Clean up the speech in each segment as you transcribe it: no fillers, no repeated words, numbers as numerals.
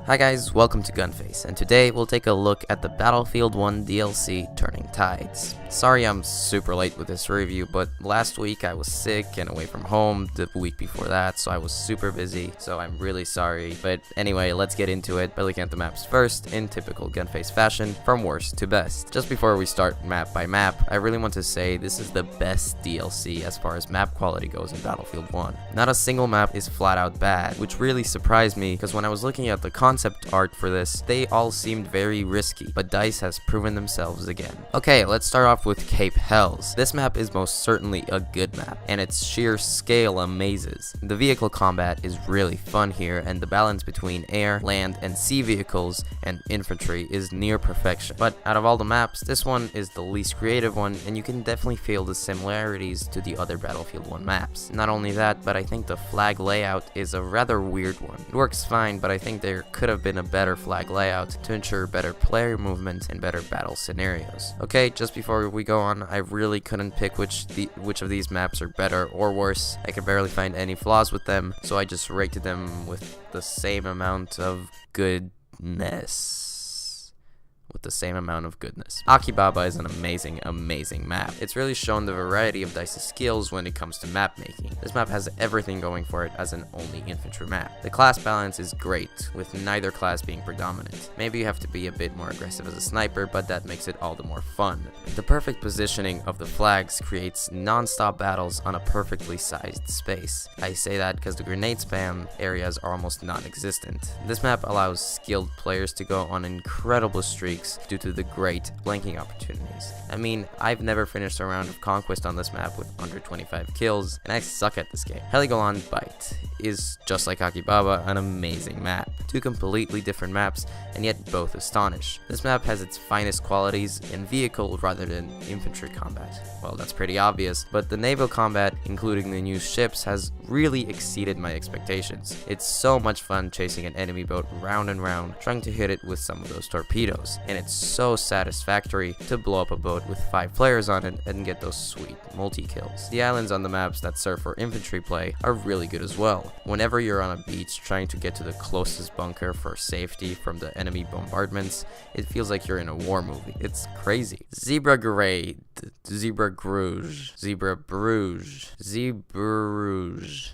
Hi guys, welcome to Gunface, and today we'll take a look at the Battlefield 1 DLC Turning Tides. Sorry I'm super late with this review, but last week I was sick and away from home, the week before that, so I was super busy, so I'm really sorry. But anyway, let's get into it by looking at the maps first, in typical Gunface fashion, from worst to best. Just before we start map by map, I really want to say this is the best DLC as far as map quality goes in Battlefield 1. Not a single map is flat out bad, which really surprised me, because when I was looking at the concept art for this, they all seemed very risky, but DICE has proven themselves again. Okay, let's start off with Cape Hells. This map is most certainly a good map, and its sheer scale amazes. The vehicle combat is really fun here, and the balance between air, land, and sea vehicles and infantry is near perfection. But out of all the maps, this one is the least creative one, and you can definitely feel the similarities to the other Battlefield 1 maps. Not only that, but I think the flag layout is a rather weird one. It works fine, but I think there could have been a better flag layout to ensure better player movement and better battle scenarios. Okay, just before we go on, I really couldn't pick which of these maps are better or worse. I could barely find any flaws with them, so I just rated them with the same amount of goodness. Akibaba is an amazing map. It's really shown the variety of DICE's skills when it comes to map making. This map has everything going for it as an only infantry map. The class balance is great, with neither class being predominant. Maybe you have to be a bit more aggressive as a sniper, but that makes it all the more fun. The perfect positioning of the flags creates non-stop battles on a perfectly sized space. I say that because the grenade spam areas are almost non-existent. This map allows skilled players to go on incredible streaks due to the great flanking opportunities. I mean, I've never finished a round of Conquest on this map with under 25 kills, and I suck at this game. Heligoland Bite is, just like Akibaba, an amazing map. Two completely different maps, and yet both astonish. This map has its finest qualities in vehicle rather than infantry combat. Well, that's pretty obvious, but the naval combat, including the new ships, has really exceeded my expectations. It's so much fun chasing an enemy boat round and round, trying to hit it with some of those torpedoes, and it's so satisfactory to blow up a boat with 5 players on it and get those sweet multi-kills. The islands on the maps that serve for infantry play are really good as well. Whenever you're on a beach trying to get to the closest bunker for safety from the enemy bombardments, it feels like you're in a war movie. It's crazy. Zebra Bruges.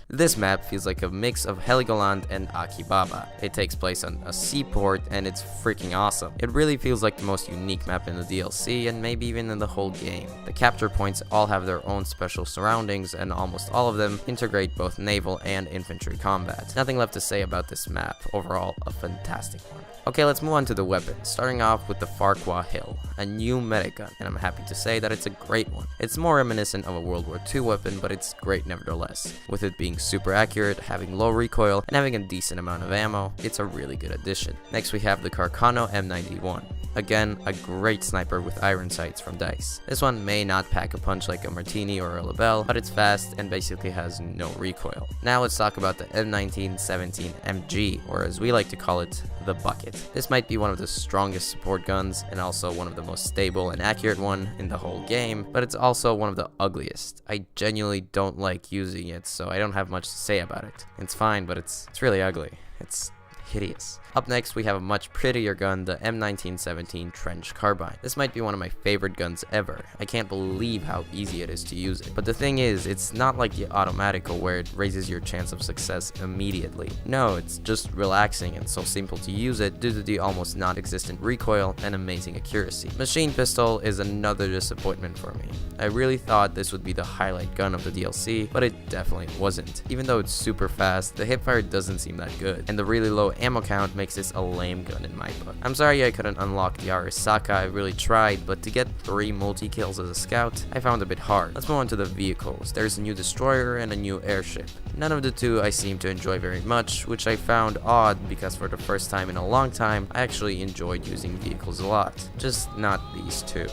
This map feels like a mix of Heligoland and Akibaba. It takes place on a seaport, and it's freaking awesome. It really feels like the most unique map in the DLC, and maybe even in the whole game. The capture points all have their own special surroundings, and almost all of them integrate both naval and infantry combat. Nothing left to say about this map. Overall, a fantastic one. Okay, let's move on to the weapons, starting off with the Farquhar Hill, a new medic gun, and I'm happy to say that it's a great one. It's more reminiscent of a World War II weapon, but it's great nevertheless. With it being super accurate, having low recoil, and having a decent amount of ammo, it's a really good addition. Next we have the Carcano M91. Again, a great sniper with iron sights from DICE. This one may not pack a punch like a Martini or a Lebel, but it's fast and basically has no recoil. Now let's talk about the M1917 MG, or as we like to call it, the Bucket. This might be one of the strongest support guns, and also one of the most stable and accurate one in the whole game, but it's also one of the ugliest. I genuinely don't like using it, so I don't have much to say about it. It's fine, but it's really ugly. It's hideous. Up next, we have a much prettier gun, the M1917 Trench Carbine. This might be one of my favorite guns ever. I can't believe how easy it is to use it. But the thing is, it's not like the Automatico where it raises your chance of success immediately. No, it's just relaxing and so simple to use it due to the almost non-existent recoil and amazing accuracy. Machine Pistol is another disappointment for me. I really thought this would be the highlight gun of the DLC, but it definitely wasn't. Even though it's super fast, the hipfire doesn't seem that good, and the really low ammo count makes this a lame gun in my book. I'm sorry I couldn't unlock the Arisaka, I really tried, but to get 3 multi-kills as a scout, I found a bit hard. Let's move on to the vehicles. There's a new destroyer and a new airship. None of the two I seem to enjoy very much, which I found odd because for the first time in a long time, I actually enjoyed using vehicles a lot. Just not these two.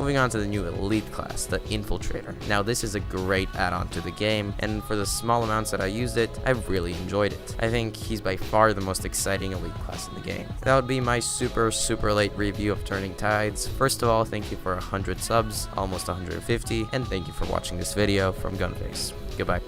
Moving on to the new elite class, the Infiltrator. Now this is a great add-on to the game, and for the small amounts that I used it, I really enjoyed it. I think he's by far the most exciting elite class in the game. That would be my super late review of Turning Tides. First of all, thank you for 100 subs, almost 150, and thank you for watching this video from Gunface. Goodbye.